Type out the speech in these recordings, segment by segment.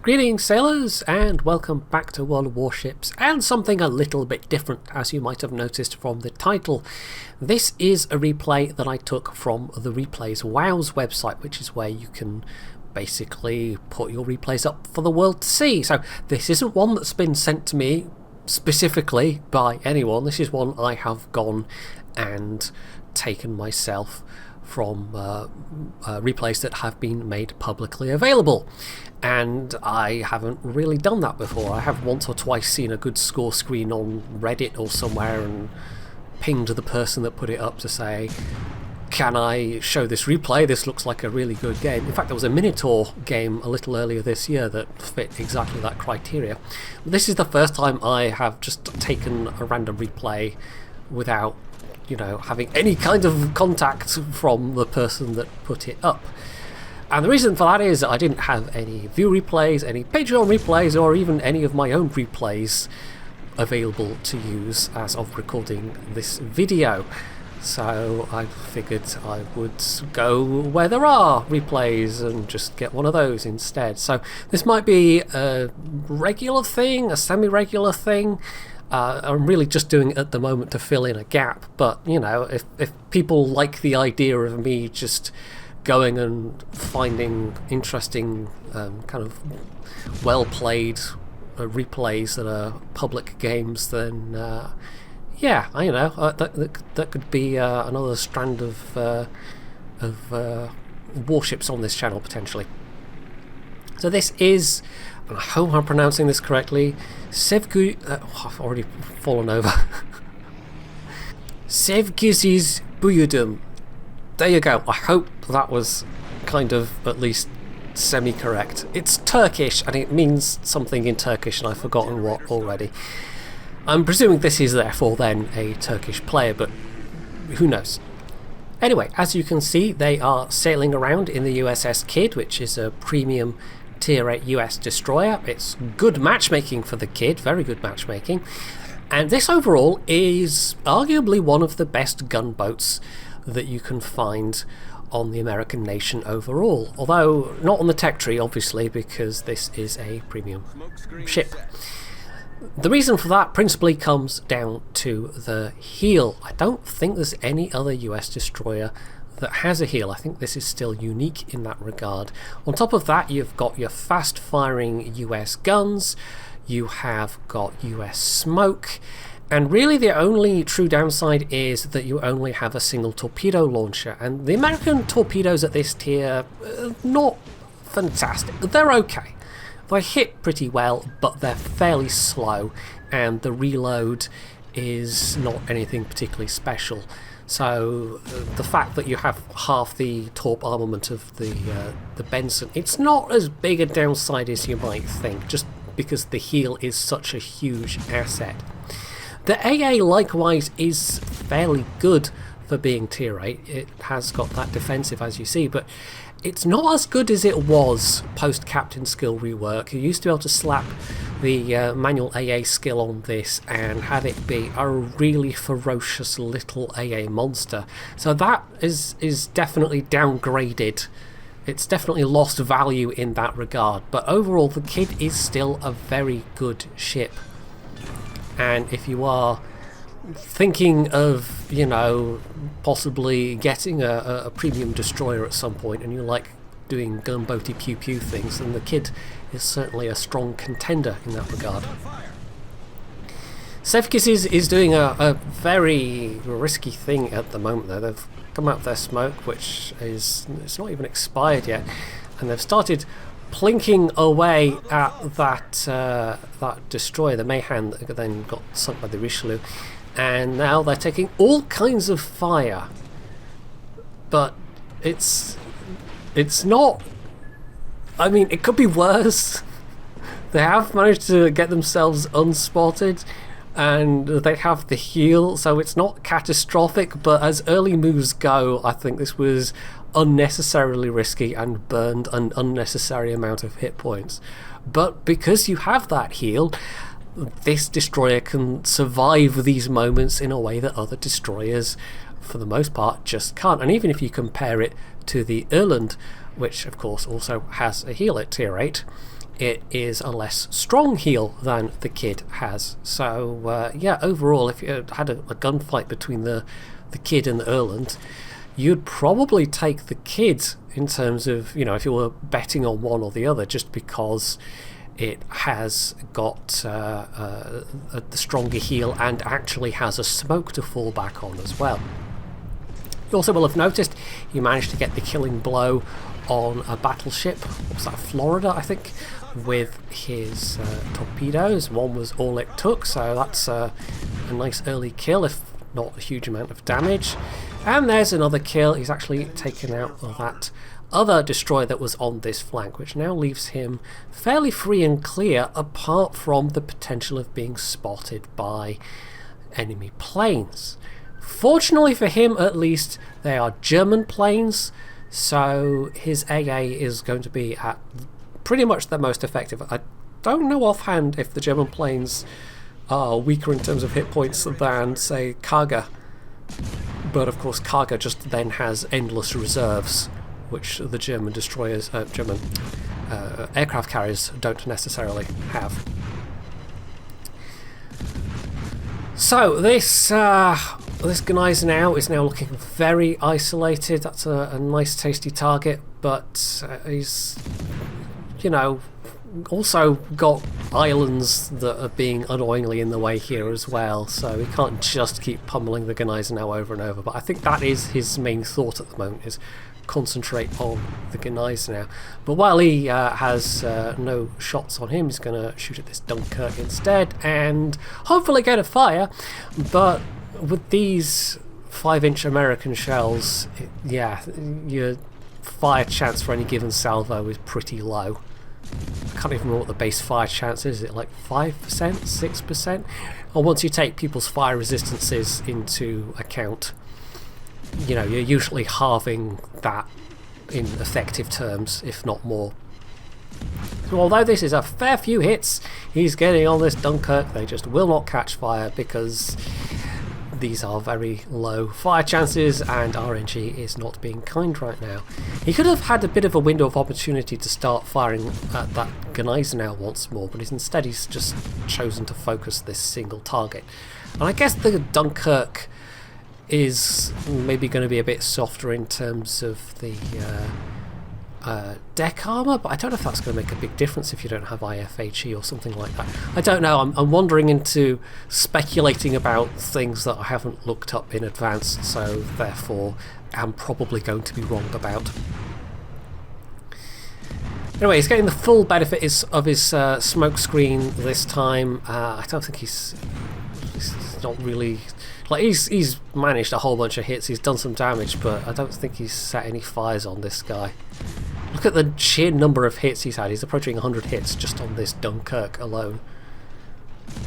Greetings sailors, and welcome back to World of Warships, and something a little bit different, as you might have noticed from the title. This is a replay that I took from the Replays WoWS website, which is where you can basically put your replays up for the world to see. So this isn't one that's been sent to me specifically by anyone. This is one I have gone and taken myself from replays that have been made publicly available, and I haven't really done that before. I have once or twice seen a good score screen on Reddit or somewhere and pinged the person that put it up to say, can I show this replay? This looks like a really good game. In fact, there was a Minotaur game a little earlier this year that fit exactly that criteria. This is the first time I have just taken a random replay without, you know, having any kind of contact from the person that put it up. And the reason for that is that I didn't have any view replays, any Patreon replays, or even any of my own replays available to use as of recording this video. So I figured I would go where there are replays and just get one of those instead. So this might be a regular thing, a semi-regular thing. I'm really just doing it at the moment to fill in a gap, but you know, if people like the idea of me just going and finding interesting kind of well played replays that are public games, then yeah, I know that could be another strand of warships on this channel potentially. So this is, and I hope I'm pronouncing this correctly, I've already fallen over. SevgisizBuyudum. There you go. I hope that was kind of at least semi-correct. It's Turkish and it means something in Turkish and I've forgotten what already. I'm presuming this is therefore then a Turkish player, but who knows. Anyway, as you can see, they are sailing around in the USS Kid, which is a premium Tier 8 US destroyer. It's good matchmaking for the Kid, very good matchmaking. And this overall is arguably one of the best gunboats that you can find on the American nation overall. Although not on the tech tree, obviously, because this is a premium ship. The reason for that principally comes down to the heel. I don't think there's any other US destroyer that has a heel. I think this is still unique in that regard. On top of that, you've got your fast firing US guns, you have got US smoke, and really the only true downside is that you only have a single torpedo launcher, and the American torpedoes at this tier are not fantastic. They're okay. They hit pretty well, but they're fairly slow, and the reload is not anything particularly special. So the fact that you have half the torp armament of the Benson, it's not as big a downside as you might think, just because the heel is such a huge asset. The AA likewise is fairly good for being Tier 8. It has got that defensive, as you see, but it's not as good as it was post Captain skill rework. You used to be able to slap the manual AA skill on this and have it be a really ferocious little AA monster. So that is definitely downgraded. It's definitely lost value in that regard. But overall, the Kid is still a very good ship. And if you are thinking of, you know, possibly getting a premium destroyer at some point and you like doing gunboaty pew pew things, then the Kid is certainly a strong contender in that regard. Sevgiz is doing a very risky thing at the moment though. They've come out with their smoke, which is, it's not even expired yet, and they've started plinking away at that destroyer, the Mayhan, that then got sunk by the Richelieu, and now they're taking all kinds of fire. But it's not, I mean, it could be worse. They have managed to get themselves unspotted and they have the heel, so it's not catastrophic, but as early moves go, I think this was unnecessarily risky and burned an unnecessary amount of hit points. But because you have that heel, this destroyer can survive these moments in a way that other destroyers, for the most part, just can't. And even if you compare it to the Irland, which of course also has a heel at Tier 8, it is a less strong heal than the kid has. So yeah, overall, if you had a gunfight between the kid and the Erland, you'd probably take the kid in terms of, you know, if you were betting on one or the other, just because it has got the stronger heal and actually has a smoke to fall back on as well. You also will have noticed you managed to get the killing blow on a battleship. What was that, Florida, I think, with his torpedoes. One was all it took, so that's a nice early kill, if not a huge amount of damage. And there's another kill. He's actually taken out that other destroyer that was on this flank, which now leaves him fairly free and clear, apart from the potential of being spotted by enemy planes. Fortunately for him, at least, they are German planes, so his AA is going to be at pretty much the most effective. I don't know offhand if the German planes are weaker in terms of hit points than, say, Kaga, but of course Kaga just then has endless reserves, which the German destroyers, German aircraft carriers don't necessarily have. So this Gneisenau is now looking very isolated. That's a nice tasty target, but he's, you know, also got islands that are being annoyingly in the way here as well, so he can't just keep pummeling the Gneisenau over and over. But I think that is his main thought at the moment, is concentrate on the Gneisenau. But while he has no shots on him, he's going to shoot at this Dunkirk instead and hopefully get a fire. But with these 5-inch American shells, yeah, your fire chance for any given salvo is pretty low. I can't even remember what the base fire chance is. Is it like 5%, 6%? Or once you take people's fire resistances into account, you know, you're usually halving that in effective terms, if not more. So although this is a fair few hits he's getting on this Dunkirk, they just will not catch fire because these are very low fire chances and RNG is not being kind right now. He could have had a bit of a window of opportunity to start firing at that Gneisenau once more, but instead he's just chosen to focus this single target. And I guess the Dunkirk is maybe going to be a bit softer in terms of the deck armor, but I don't know if that's going to make a big difference if you don't have IFHE or something like that. I don't know. I'm wandering into speculating about things that I haven't looked up in advance, so therefore am probably going to be wrong about. Anyway, he's getting the full benefit of his smoke screen this time. I don't think he's not really... Like, he's managed a whole bunch of hits, he's done some damage, but I don't think he's set any fires on this guy. Look at the sheer number of hits he's had. He's approaching 100 hits just on this Dunkirk alone.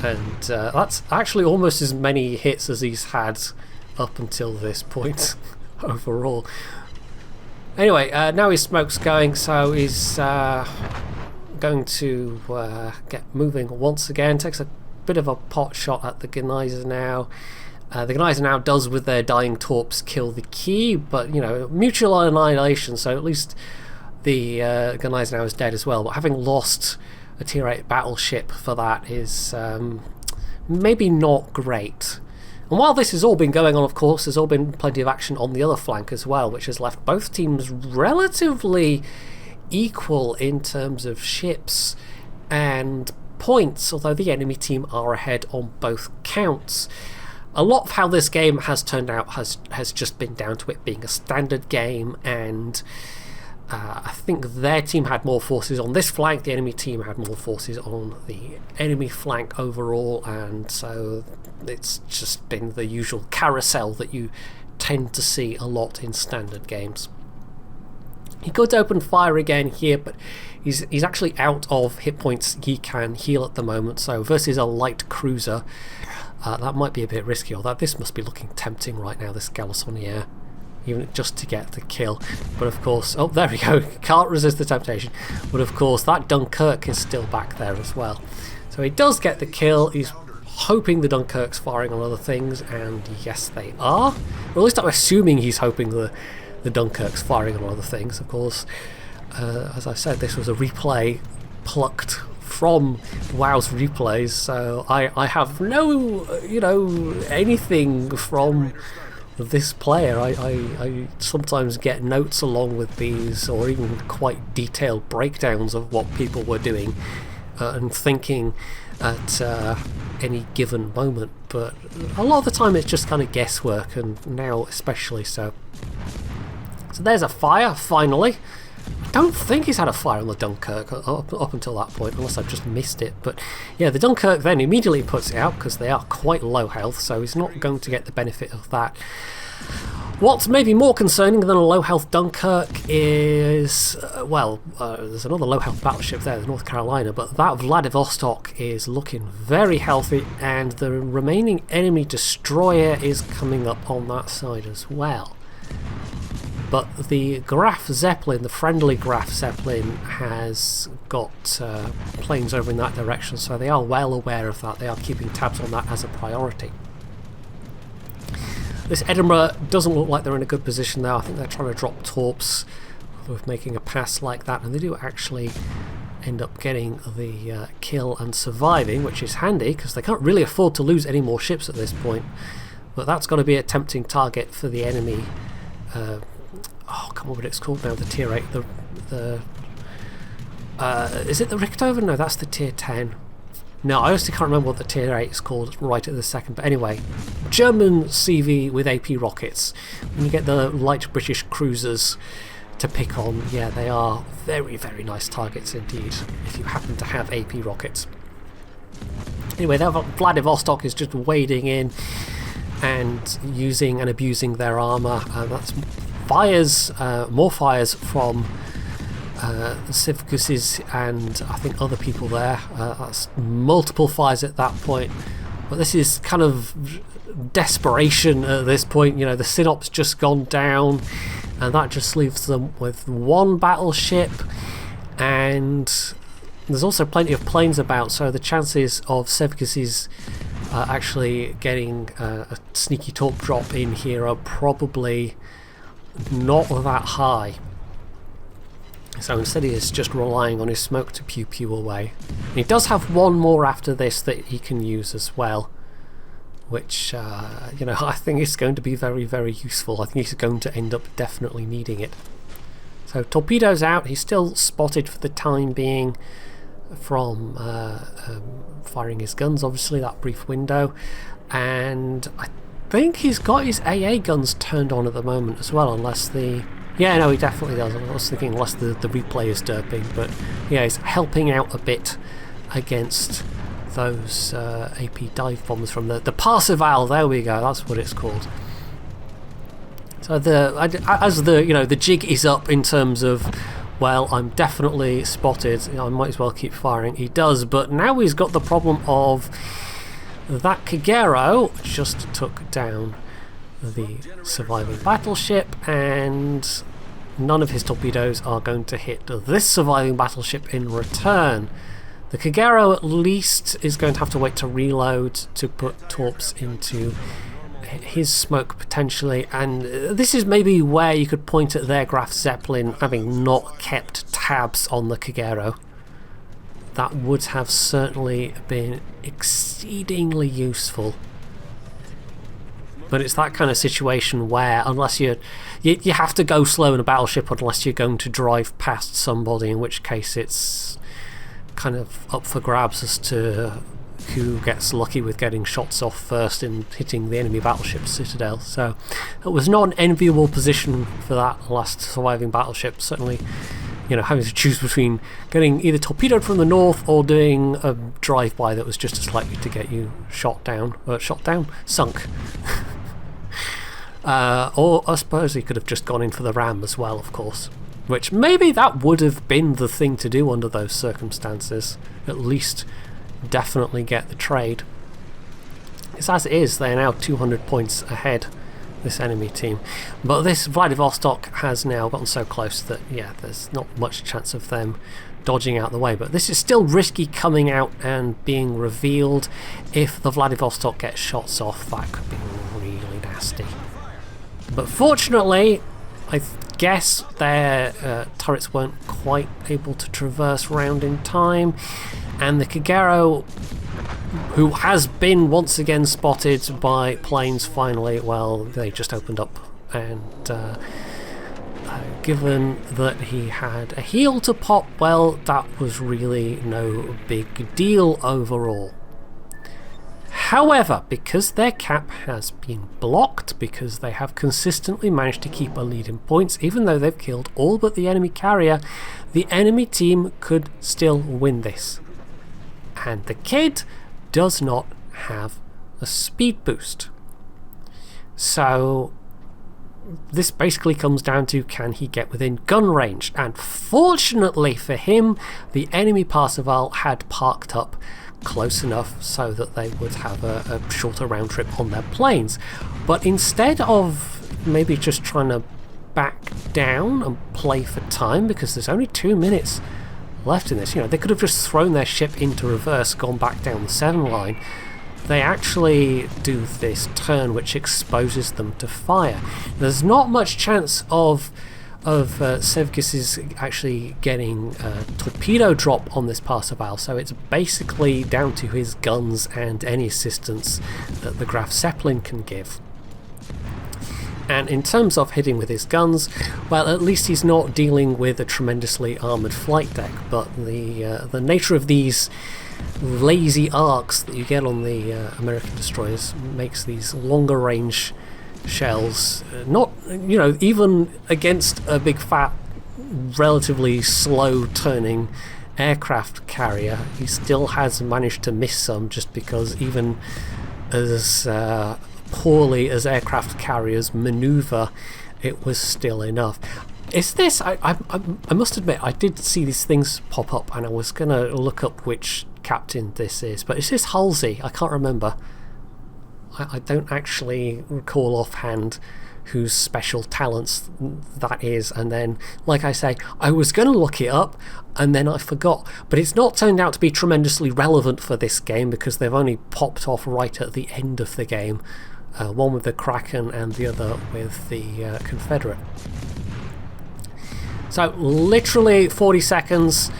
And that's actually almost as many hits as he's had up until this point overall. Anyway, now his smoke's going, so he's going to get moving once again. Takes a bit of a pot shot at the Gneisenau. The Gneisenau does, with their dying torps, kill the key, but, you know, mutual annihilation, so at least the Gneisenau is dead as well. But having lost a tier 8 battleship for that is maybe not great. And while this has all been going on, of course, there's all been plenty of action on the other flank as well, which has left both teams relatively equal in terms of ships and points, although the enemy team are ahead on both counts. A lot of how this game has turned out has just been down to it being a standard game, and I think their team had more forces on this flank, the enemy team had more forces on the enemy flank overall, and so it's just been the usual carousel that you tend to see a lot in standard games. He could open fire again here, but he's actually out of hit points he can heal at the moment, so versus a light cruiser, that might be a bit risky, although this must be looking tempting right now, this Galissoniere, even just to get the kill. But of course, oh, there we go, can't resist the temptation. But of course, that Dunkirk is still back there as well. So he does get the kill. He's hoping the Dunkirk's firing on other things, and yes, they are. Or at least I'm assuming he's hoping the Dunkirk's firing on other things. Of course, as I said, this was a replay plucked from WoW's replays, so I have no, anything from this player. I sometimes get notes along with these, or even quite detailed breakdowns of what people were doing and thinking at any given moment, but a lot of the time it's just kind of guesswork, and now especially so. So there's a fire, finally. I don't think he's had a fire on the Dunkirk up until that point, unless I've just missed it. But yeah, the Dunkirk then immediately puts it out because they are quite low health, so he's not going to get the benefit of that. What's maybe more concerning than a low health Dunkirk is, there's another low health battleship there, the North Carolina, but that Vladivostok is looking very healthy, and the remaining enemy destroyer is coming up on that side as well. But the Graf Zeppelin, the friendly Graf Zeppelin, has got planes over in that direction, so they are well aware of that. They are keeping tabs on that as a priority. This Edinburgh doesn't look like they're in a good position now. I think they're trying to drop torps with making a pass like that, and they do actually end up getting the kill and surviving, which is handy because they can't really afford to lose any more ships at this point. But that's going to be a tempting target for the enemy. Oh, come on, what it's called now, the tier 8, is it the Richthofen? No, that's the tier 10. No, I honestly can't remember what the tier 8 is called right at this second, but anyway, German CV with AP rockets. When you get the light British cruisers to pick on, yeah, they are very, very nice targets indeed, if you happen to have AP rockets. Anyway, that Vladivostok is just wading in and using and abusing their armour, and that's more fires from Sevgiziz and I think other people there. That's multiple fires at that point, but this is kind of desperation at this point. The Synop's just gone down, and that just leaves them with one battleship, and there's also plenty of planes about, so the chances of Sevgiziz actually getting a sneaky torp drop in here are probably not that high. So instead he is just relying on his smoke to pew pew away. And he does have one more after this that he can use as well, which I think is going to be very, very useful. I think he's going to end up definitely needing it. So torpedoes out. He's still spotted for the time being from firing his guns, obviously, that brief window, and I think he's got his AA guns turned on at the moment as well, unless the... Yeah, no, he definitely does. I was thinking unless the replay is derping, but yeah, he's helping out a bit against those AP dive bombers from the Parseval. There we go, that's what it's called. So the jig is up in terms of, well, I'm definitely spotted, I might as well keep firing. He does, but now he's got the problem of that Kagero just took down the surviving battleship, and none of his torpedoes are going to hit this surviving battleship in return. The Kagero at least is going to have to wait to reload to put torps into his smoke potentially, and this is maybe where you could point at their Graf Zeppelin having not kept tabs on the Kagero. That would have certainly been exceedingly useful. But it's that kind of situation where unless you have to go slow in a battleship unless you're going to drive past somebody, in which case it's kind of up for grabs as to who gets lucky with getting shots off first and hitting the enemy battleship citadel. So it was not an enviable position for that last surviving battleship. Certainly, having to choose between getting either torpedoed from the north or doing a drive-by that was just as likely to get you sunk. Or I suppose he could have just gone in for the ram as well, of course. Which maybe that would have been the thing to do under those circumstances. At least definitely get the trade. Because as it is, they are now 200 points ahead, this enemy team. But this Vladivostok has now gotten so close that, yeah, there's not much chance of them dodging out the way. But this is still risky coming out and being revealed. If the Vladivostok gets shots off, that could be really nasty. But fortunately, I guess their turrets weren't quite able to traverse round in time, and the Kagero, who has been once again spotted by planes finally, well, they just opened up, and given that he had a heal to pop, well, that was really no big deal overall. However, because their cap has been blocked, because they have consistently managed to keep a lead in points, even though they've killed all but the enemy carrier, the enemy team could still win this. And the kid does not have a speed boost. So this basically comes down to, can he get within gun range? And fortunately for him, the enemy Parseval had parked up close enough so that they would have a shorter round trip on their planes. But instead of maybe just trying to back down and play for time, because there's only 2 minutes left in this, they could have just thrown their ship into reverse, gone back down the 7 line. They actually do this turn which exposes them to fire. There's not much chance of Sevgiz actually getting a torpedo drop on this Parseval, so it's basically down to his guns and any assistance that the Graf Zeppelin can give. And in terms of hitting with his guns, well, at least he's not dealing with a tremendously armoured flight deck, but the nature of these lazy arcs that you get on the American destroyers makes these longer range shells not, even against a big fat, relatively slow turning aircraft carrier, he still has managed to miss some, just because even as poorly as aircraft carriers maneuver, it was still enough. Is this, I must admit, I did see these things pop up and I was going to look up which captain this is, but is this Halsey? I can't remember. I don't actually recall offhand whose special talents that is, and then, like I say, I was going to look it up and then I forgot, but it's not turned out to be tremendously relevant for this game because they've only popped off right at the end of the game, one with the Kraken and the other with the Confederate. So literally 40 seconds,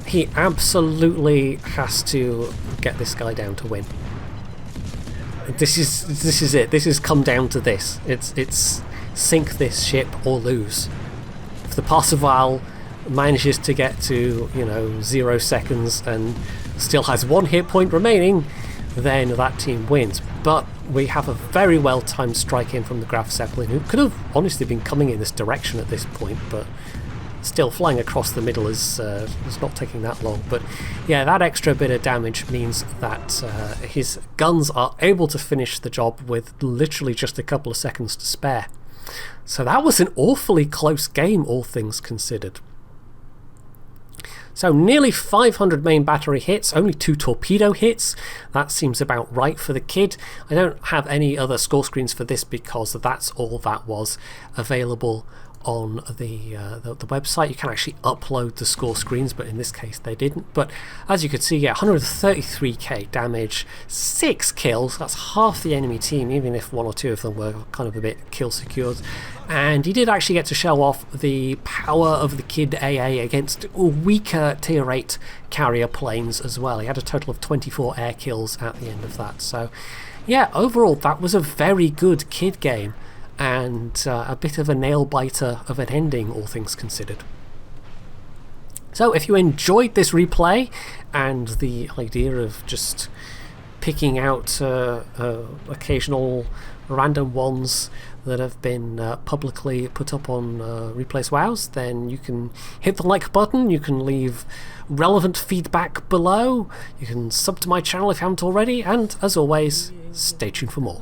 he absolutely has to get this guy down to win. This is it. This has come down to this. It's sink this ship or lose. If the Parseval manages to get to 0 seconds and still has 1 hit point remaining, then that team wins. But we have a very well timed strike in from the Graf Zeppelin, who could have honestly been coming in this direction at this point, but still flying across the middle is not taking that long. But yeah, that extra bit of damage means that his guns are able to finish the job with literally just a couple of seconds to spare. So that was an awfully close game, all things considered. So nearly 500 main battery hits, only 2 torpedo hits. That seems about right for the kid. I don't have any other score screens for this because that's all that was available on the website. You can actually upload the score screens, but in this case they didn't. But as you could see, yeah, 133k damage, 6 kills, that's half the enemy team, even if 1 or 2 of them were kind of a bit kill secured. And he did actually get to show off the power of the Kid AA against weaker tier 8 carrier planes as well. He had a total of 24 air kills at the end of that. So yeah, overall that was a very good Kid game, and a bit of a nail-biter of an ending, all things considered. So if you enjoyed this replay and the idea of just picking out occasional random ones that have been publicly put up on Replays WoWs, then you can hit the like button, you can leave relevant feedback below, you can sub to my channel if you haven't already, and as always, stay tuned for more.